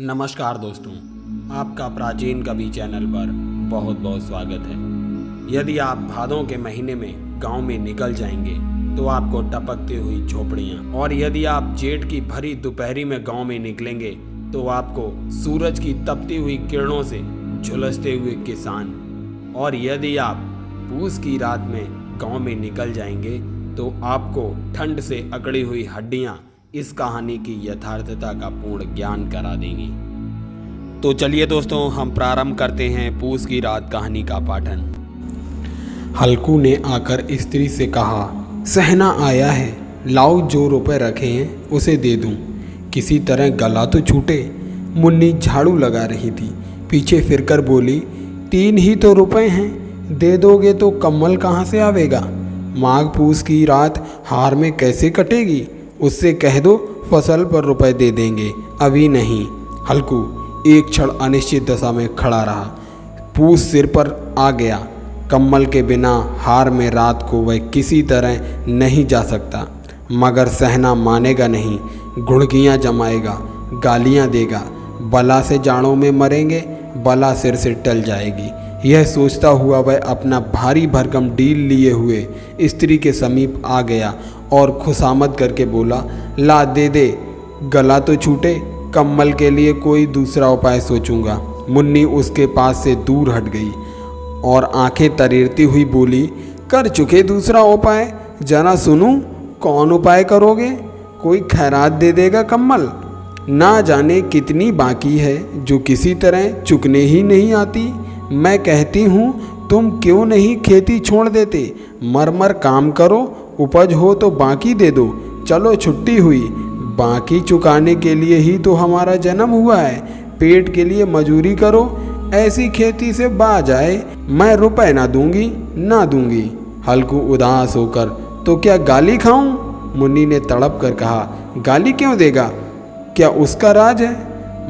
नमस्कार दोस्तों, आपका प्राचीन कवि चैनल पर बहुत बहुत स्वागत है। यदि आप भादों के महीने में गांव में निकल जाएंगे तो आपको टपकती हुई झोपड़ियाँ, और यदि आप जेठ की भरी दोपहरी में गांव में निकलेंगे तो आपको सूरज की तपती हुई किरणों से झुलसते हुए किसान, और यदि आप पूस की रात में गांव में निकल जाएंगे तो आपको ठंड से अकड़ी हुई हड्डियाँ इस कहानी की यथार्थता का पूर्ण ज्ञान करा देंगी। तो चलिए दोस्तों, हम प्रारंभ करते हैं पूस की रात कहानी का पाठन। हल्कू ने आकर स्त्री से कहा, सहना आया है, लाओ जो रुपए रखे हैं उसे दे दूं। किसी तरह गला तो छूटे। मुन्नी झाड़ू लगा रही थी, पीछे फिरकर बोली, 3 ही तो रुपए हैं, दे दोगे तो कम्बल कहाँ से आवेगा? माघ पूस की रात हार में कैसे कटेगी? उससे कह दो फसल पर रुपए दे देंगे, अभी नहीं। हल्कू एक क्षण अनिश्चित दशा में खड़ा रहा। पूस सिर पर आ गया। कम्बल के बिना हार में रात को वह किसी तरह नहीं जा सकता, मगर सहना मानेगा नहीं। घुड़कियाँ जमाएगा, गालियाँ देगा। बला से जाड़ों में मरेंगे, बला सिर से टल जाएगी। यह सोचता हुआ वह अपना भारी भरकम डील लिए हुए स्त्री के समीप आ गया और खुशामद करके बोला, ला दे दे, गला तो छूटे, कम्बल के लिए कोई दूसरा उपाय सोचूंगा। मुन्नी उसके पास से दूर हट गई और आंखें तरीरती हुई बोली, कर चुके दूसरा उपाय, जरा सुनूं, कौन उपाय करोगे? कोई खैरात दे देगा कम्बल? ना जाने कितनी बाकी है जो किसी तरह चुकने ही नहीं आती। मैं कहती हूँ तुम क्यों नहीं खेती छोड़ देते, मर काम करो, उपज हो तो बाकी दे दो। चलो छुट्टी हुई, बाकी चुकाने के लिए ही तो हमारा जन्म हुआ है। पेट के लिए मजूरी करो, ऐसी खेती से बाज आए। मैं रुपए ना दूंगी। हल्कू उदास होकर, तो क्या गाली खाऊं? मुन्नी ने तड़प कर कहा, गाली क्यों देगा? क्या उसका राज है?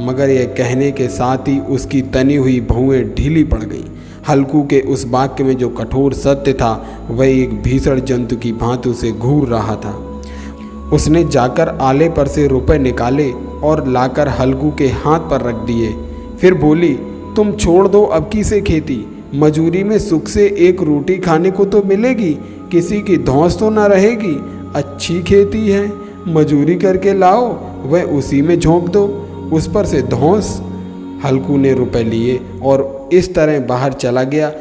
मगर यह कहने के साथ ही उसकी तनी हुई भौएं ढीली पड़ गईं। हल्कू के उस वाक्य में जो कठोर सत्य था वह एक भीषण जंतु की भांति उसे घूर रहा था। उसने जाकर आले पर से रुपए निकाले और लाकर हल्कू के हाथ पर रख दिए। फिर बोली, तुम छोड़ दो अब की से खेती, मजूरी में सुख से एक रोटी खाने को तो मिलेगी, किसी की धौंस तो न रहेगी। अच्छी खेती है, मजूरी करके लाओ, वह उसी में झोंक दो, उस पर से धौंस। हल्कू ने रुपए लिए और इस तरह बाहर चला गया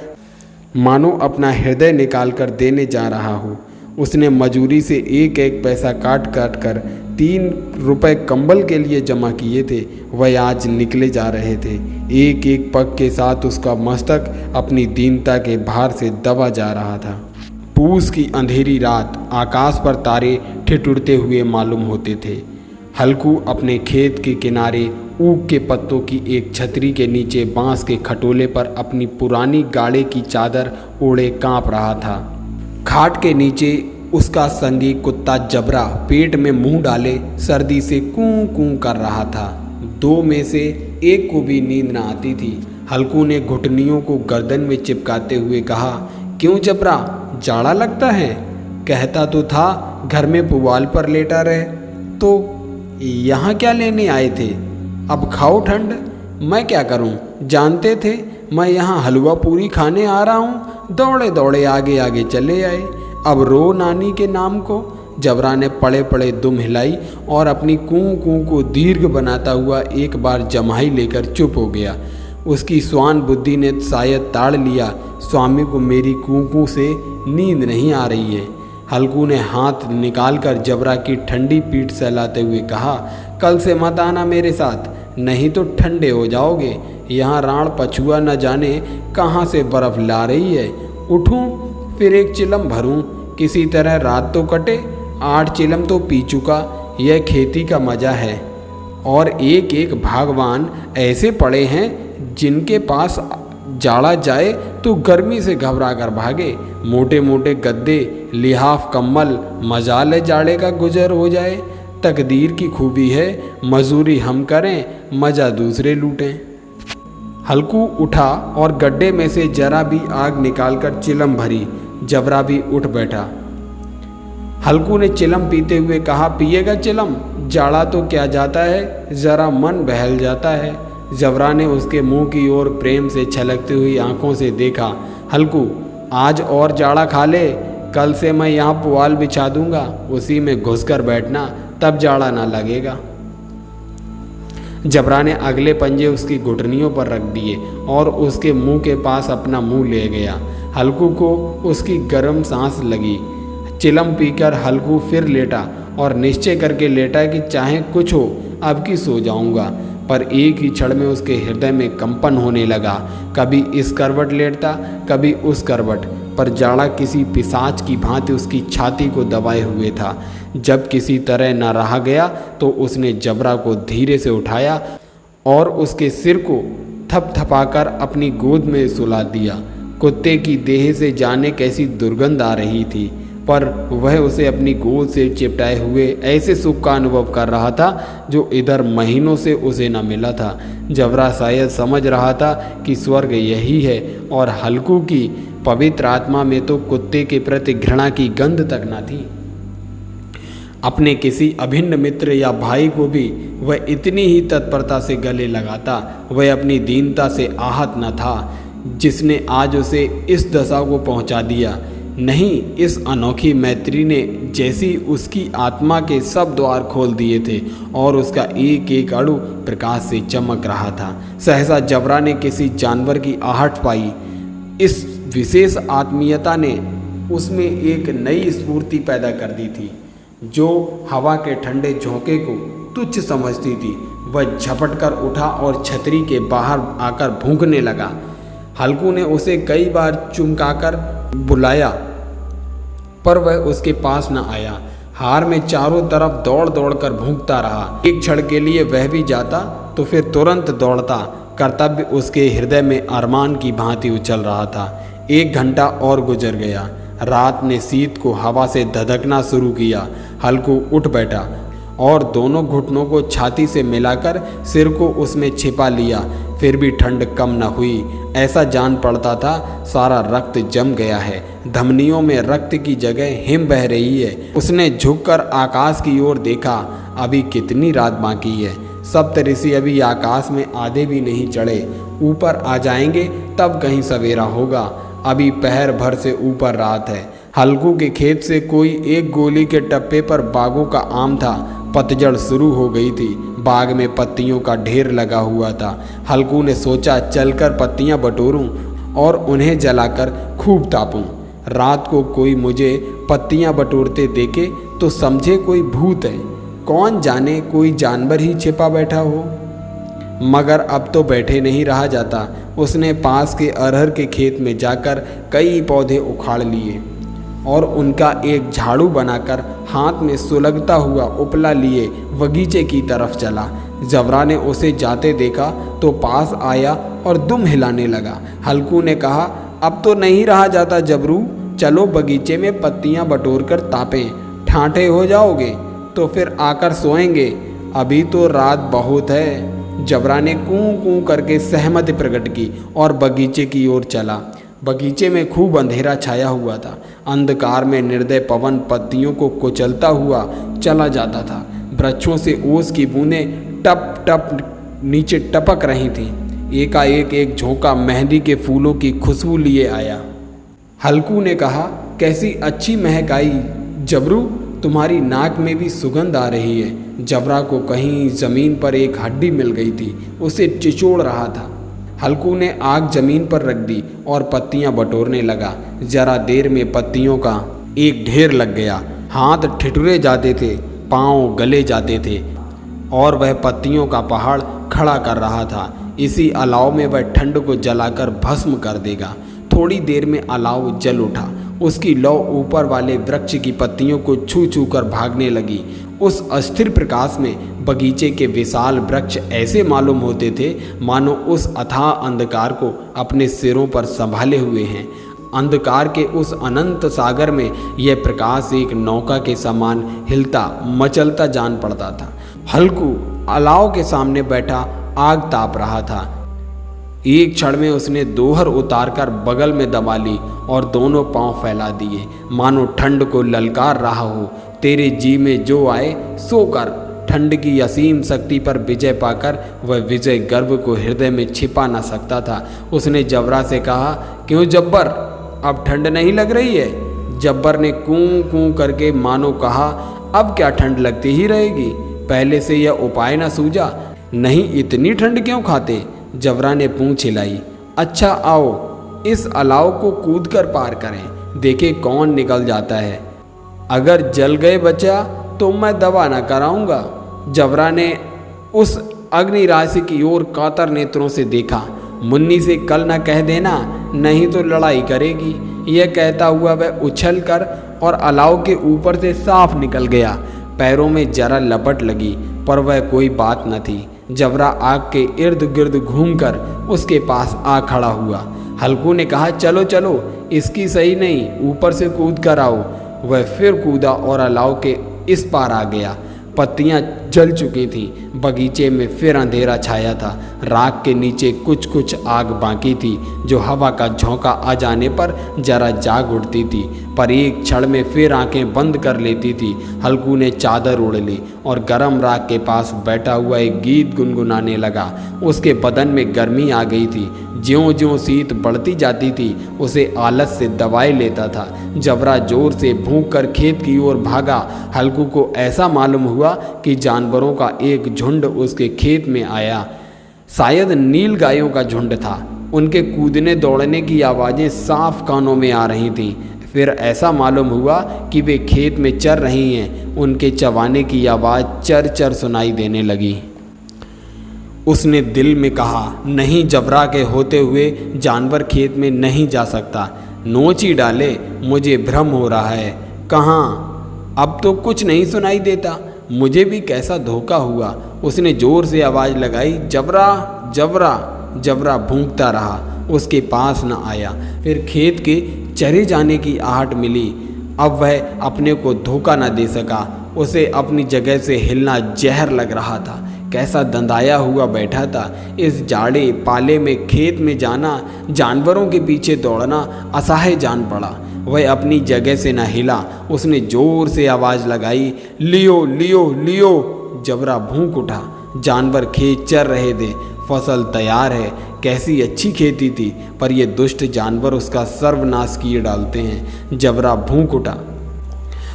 मानो अपना हृदय निकाल कर देने जा रहा हो। उसने मजूरी से एक एक पैसा काट कर 3 रुपए कम्बल के लिए जमा किए थे। वह आज निकले जा रहे थे। एक एक पग के साथ उसका मस्तक अपनी दीनता के भार से दबा जा रहा था। पूस की अंधेरी रात, आकाश पर तारे ठिठुरते हुए मालूम होते थे। हल्कू अपने खेत के किनारे ऊख के पत्तों की एक छतरी के नीचे बांस के खटोले पर अपनी पुरानी गाड़े की चादर ओढ़े कांप रहा था। खाट के नीचे उसका संगी कुत्ता जबरा पेट में मुंह डाले सर्दी से कूं कूं कर रहा था। 2 में से एक को भी नींद न आती थी। हल्कू ने घुटनियों को गर्दन में चिपकाते हुए कहा, क्यों जबरा, जाड़ा लगता है? कहता तो था घर में पुवाल पर लेटा रहे, तो यहाँ क्या लेने आए थे? अब खाओ ठंड। मैं क्या करूं? जानते थे मैं यहाँ हलवा पूरी खाने आ रहा हूँ? दौड़े दौड़े आगे आगे चले आए। अब रो नानी के नाम को। जबरा ने पड़े पड़े दुम हिलाई और अपनी कूं कूं को दीर्घ बनाता हुआ एक बार जमाई लेकर चुप हो गया। उसकी स्वान बुद्धि ने शायद ताड़ लिया, स्वामी को मेरी कूं कूं से नींद नहीं आ रही है। हल्कू ने हाथ निकालकर जबरा की ठंडी पीठ सहलाते हुए कहा, कल से मत आना मेरे साथ, नहीं तो ठंडे हो जाओगे। यहाँ राण पछुआ न जाने कहाँ से बर्फ़ ला रही है। उठूं फिर एक चिलम भरूं, किसी तरह रात तो कटे। 8 चिलम तो पी चुका। यह खेती का मज़ा है। और एक एक भागवान ऐसे पड़े हैं जिनके पास जाड़ा जाए तो गर्मी से घबरा कर भागे। मोटे मोटे गद्दे, लिहाफ, कम्बल, मजाल जाड़े का गुजर हो जाए। तकदीर की खूबी है, मजूरी हम करें, मज़ा दूसरे लूटें। हल्कू उठा और गड्ढे में से जरा भी आग निकालकर चिलम भरी। जबरा भी उठ बैठा। हल्कू ने चिलम पीते हुए कहा, पिएगा चिलम? जाड़ा तो क्या जाता है, ज़रा मन बहल जाता है। जबरा ने उसके मुंह की ओर प्रेम से छलकती हुई आंखों से देखा। हल्कू, आज और जाड़ा खा ले, कल से मैं यहाँ पुआल बिछा दूंगा, उसी में घुसकर बैठना, तब जाड़ा ना लगेगा। जबरा ने अगले पंजे उसकी घुटनियों पर रख दिए और उसके मुंह के पास अपना मुंह ले गया। हल्कू को उसकी गर्म सांस लगी। चिलम पीकर हल्कू फिर लेटा और निश्चय करके लेटा कि चाहे कुछ हो अब की सो जाऊंगा। पर एक ही क्षण में उसके हृदय में कंपन होने लगा। कभी इस करवट लेटता, कभी उस करवट, पर जाड़ा किसी पिशाच की भांति उसकी छाती को दबाए हुए था। जब किसी तरह न रहा गया तो उसने जबरा को धीरे से उठाया और उसके सिर को थपथपाकर अपनी गोद में सुला दिया। कुत्ते की देह से जाने कैसी दुर्गंध आ रही थी, पर वह उसे अपनी गोद से चिपटाए हुए ऐसे सुख का अनुभव कर रहा था जो इधर महीनों से उसे न मिला था। जबरा शायद समझ रहा था कि स्वर्ग यही है और हल्कू की पवित्र आत्मा में तो कुत्ते के प्रति घृणा की गंध तक न थी। अपने किसी अभिन्न मित्र या भाई को भी वह इतनी ही तत्परता से गले लगाता। वह अपनी दीनता से आहत न था जिसने आज उसे इस दशा को पहुंचा दिया। नहीं, इस अनोखी मैत्री ने जैसी उसकी आत्मा के सब द्वार खोल दिए थे और उसका एक एक अणु प्रकाश से चमक रहा था। सहसा जबरा ने किसी जानवर की आहट पाई। इस विशेष आत्मीयता ने उसमें एक नई स्फूर्ति पैदा कर दी थी। जो हवा के ठंडे झोंके को तुच्छ समझती थी, वह झपट कर उठा और छतरी के बाहर आकर भूंकने लगा। हल्कू ने उसे कई बार चुमकाकर बुलाया, पर वह उसके पास न आया। हार में चारों तरफ दौड़ दौड़ कर भूंकता रहा। एक क्षण के लिए वह भी जाता तो फिर तुरंत दौड़ता। कर्तव्य उसके हृदय में अरमान की भांति उछल रहा था। 1 घंटा और गुजर गया। रात ने शीत को हवा से धधकना शुरू किया। हल्कू उठ बैठा और दोनों घुटनों को छाती से मिलाकर सिर को उसमें छिपा लिया। फिर भी ठंड कम न हुई। ऐसा जान पड़ता था सारा रक्त जम गया है, धमनियों में रक्त की जगह हिम बह रही है। उसने झुककर आकाश की ओर देखा। अभी कितनी रात बाकी है। सप्तऋषि अभी आकाश में आधे भी नहीं चढ़े। ऊपर आ जाएंगे तब कहीं सवेरा होगा। अभी पहर भर से ऊपर रात है। हल्कू के खेत से कोई 1 गोली के टप्पे पर बागों का आम था। पतझड़ शुरू हो गई थी। बाग में पत्तियों का ढेर लगा हुआ था। हल्कू ने सोचा चलकर पत्तियां बटोरूं और उन्हें जलाकर खूब तापूं। रात को कोई मुझे पत्तियां बटोरते देखे तो समझे कोई भूत है। कौन जाने कोई जानवर ही छिपा बैठा हो। मगर अब तो बैठे नहीं रहा जाता। उसने पास के अरहर के खेत में जाकर कई पौधे उखाड़ लिए और उनका एक झाड़ू बनाकर हाथ में सुलगता हुआ उपला लिए बगीचे की तरफ चला। जबरा ने उसे जाते देखा तो पास आया और दुम हिलाने लगा। हल्कू ने कहा, अब तो नहीं रहा जाता जबरू, चलो बगीचे में पत्तियां बटोर कर तापें। ठाठे हो जाओगे तो फिर आकर सोएंगे, अभी तो रात बहुत है। जबरा ने कूं कूं करके सहमति प्रकट की और बगीचे की ओर चला। बगीचे में खूब अंधेरा छाया हुआ था। अंधकार में निर्दय पवन पत्तियों को कुचलता हुआ चला जाता था। वृक्षों से ओस की बूंदें टप टप नीचे टपक रही थीं। एकाएक एक झोंका मेहंदी के फूलों की खुशबू लिए आया। हल्कू ने कहा, कैसी अच्छी महक आई जबरू, तुम्हारी नाक में भी सुगंध आ रही है। जबरा को कहीं जमीन पर एक हड्डी मिल गई थी, उसे चिचोड़ रहा था। हल्कू ने आग जमीन पर रख दी और पत्तियां बटोरने लगा। जरा देर में पत्तियों का एक ढेर लग गया। हाथ ठिठुरे जाते थे, पांव गले जाते थे और वह पत्तियों का पहाड़ खड़ा कर रहा था। इसी अलाव में वह ठंड को जलाकर भस्म कर देगा। थोड़ी देर में अलाव जल उठा। उसकी लौ ऊपर वाले वृक्ष की पत्तियों को छू छू कर भागने लगी। उस अस्थिर प्रकाश में बगीचे के विशाल वृक्ष ऐसे मालूम होते थे मानो उस अथाह अंधकार को अपने सिरों पर संभाले हुए हैं। अंधकार के उस अनंत सागर में यह प्रकाश एक नौका के समान हिलता मचलता जान पड़ता था। हल्कू अलाव के सामने बैठा आग ताप रहा था। एक क्षण में उसने दोहर उतारकर बगल में दबा ली और दोनों पांव फैला दिए, मानो ठंड को ललकार रहा हो। तेरे जी में जो आए सो कर, ठंड की असीम शक्ति पर विजय पाकर वह विजय गर्व को हृदय में छिपा न सकता था। उसने जबरा से कहा, क्यों जब्बर, अब ठंड नहीं लग रही है? जब्बर ने कूं कूं करके मानो कहा, अब क्या ठंड लगती ही रहेगी, पहले से यह उपाय न सूझा? नहीं, इतनी ठंड क्यों खाते? जबरा ने पूंछ हिलाई। अच्छा आओ, इस अलाव को कूद कर पार करें, देखें कौन निकल जाता है। अगर जल गए बचा तो मैं दवा न कराऊंगा। जबरा ने उस अग्नि राशि की ओर कातर नेत्रों से देखा। मुन्नी से कल न कह देना, नहीं तो लड़ाई करेगी। यह कहता हुआ वह उछल कर और अलाव के ऊपर से साफ निकल गया। पैरों में जरा लपट लगी, पर वह कोई बात न थी। जबरा आग के इर्द गिर्द घूमकर उसके पास आ खड़ा हुआ। हल्कू ने कहा, चलो चलो, इसकी सही नहीं, ऊपर से कूद कर आओ। वह फिर कूदा और अलाव के इस पार आ गया। पत्तियां जल चुकी थीं, बगीचे में फिर अंधेरा छाया था। राख के नीचे कुछ कुछ आग बाकी थी, जो हवा का झोंका आ जाने पर जरा जाग उठती थी, पर एक क्षण में फिर आंखें बंद कर लेती थी। हल्कू ने चादर ओढ़ ली और गरम राख के पास बैठा हुआ एक गीत गुनगुनाने लगा। उसके बदन में गर्मी आ गई थी। ज्यों ज्यों शीत बढ़ती जाती थी, उसे आलस से दबाए लेता था। जबरा जोर से भूख कर खेत की ओर भागा। हल्कू को ऐसा मालूम हुआ कि जानवरों का एक झुंड उसके खेत में आया। शायद नील गायों का झुंड था। उनके कूदने दौड़ने की आवाज़ें साफ कानों में आ रही थीं। फिर ऐसा मालूम हुआ कि वे खेत में चर रही हैं। उनके चबाने की आवाज़ चर चर सुनाई देने लगी। उसने दिल में कहा, नहीं, जबरा के होते हुए जानवर खेत में नहीं जा सकता। नोच ही डाले, मुझे भ्रम हो रहा है। कहाँ? अब तो कुछ नहीं सुनाई देता। मुझे भी कैसा धोखा हुआ। उसने जोर से आवाज़ लगाई, जबरा जबरा। जबरा भूंकता रहा, उसके पास न आया। फिर खेत के चरे जाने की आहट मिली। अब वह अपने को धोखा न दे सका। उसे अपनी जगह से हिलना जहर लग रहा था। कैसा दंदाया हुआ बैठा था। इस जाड़े पाले में खेत में जाना, जानवरों के पीछे दौड़ना असह्य जान पड़ा। वह अपनी जगह से न हिला। उसने जोर से आवाज़ लगाई, लियो लियो लियो। जबरा भूंक उठा। जानवर खेत चर रहे थे। फसल तैयार है। कैसी अच्छी खेती थी, पर ये दुष्ट जानवर उसका सर्वनाश किए डालते हैं। जबरा भूंक उठा।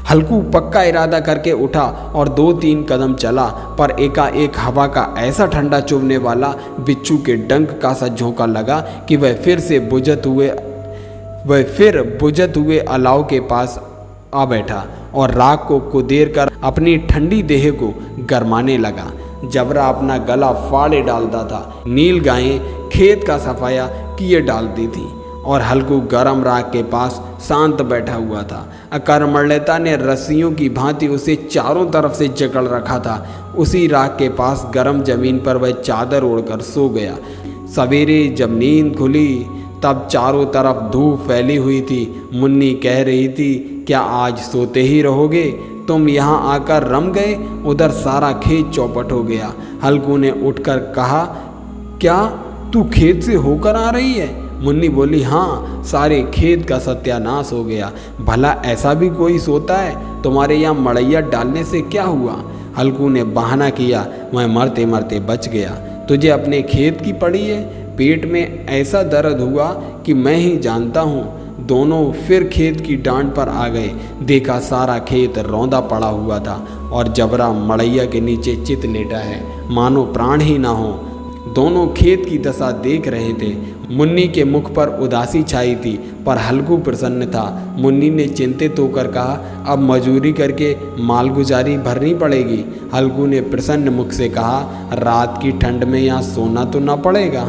हल्कू पक्का इरादा करके उठा और 2-3 कदम चला, पर एकाएक हवा का ऐसा ठंडा चुभने वाला बिच्छू के डंक का सा झोंका लगा कि वह फिर बुझत हुए अलाव के पास आ बैठा और राख को कुदेर कर अपनी ठंडी देह को गरमाने लगा। जबरा अपना गला फाड़े डालता था। नील गायें खेत का सफाया किए डालती थीं और हल्कू गरम राख के पास शांत बैठा हुआ था। अकरमण्यता ने रस्सियों की भांति उसे चारों तरफ से जकड़ रखा था। उसी राख के पास गरम जमीन पर वह चादर ओढ़कर सो गया। सवेरे जब नींद खुली तब चारों तरफ धूप फैली हुई थी। मुन्नी कह रही थी, क्या आज सोते ही रहोगे? तुम यहाँ आकर रम गए। उधर सारा खेत चौपट हो गया। हल्कू ने उठकर कहा, क्या तू खेत से होकर आ रही है? मुन्नी बोली, हाँ, सारे खेत का सत्यानाश हो गया। भला ऐसा भी कोई सोता है? तुम्हारे यहाँ मड़ैया डालने से क्या हुआ? हल्कू ने बहाना किया, मैं मरते मरते बच गया। तुझे अपने खेत की पड़ी है? पेट में ऐसा दर्द हुआ कि मैं ही जानता हूँ। दोनों फिर खेत की डांड पर आ गए। देखा सारा खेत रौंदा पड़ा हुआ था और जबरा मड़ैया के नीचे चित लेटा है, मानो प्राण ही ना हो। दोनों खेत की दशा देख रहे थे। मुन्नी के मुख पर उदासी छाई थी, पर हल्कू प्रसन्न था। मुन्नी ने चिंतित होकर कहा, अब मजूरी करके मालगुजारी भरनी पड़ेगी। हल्कू ने प्रसन्न मुख से कहा, रात की ठंड में यहाँ सोना तो ना पड़ेगा।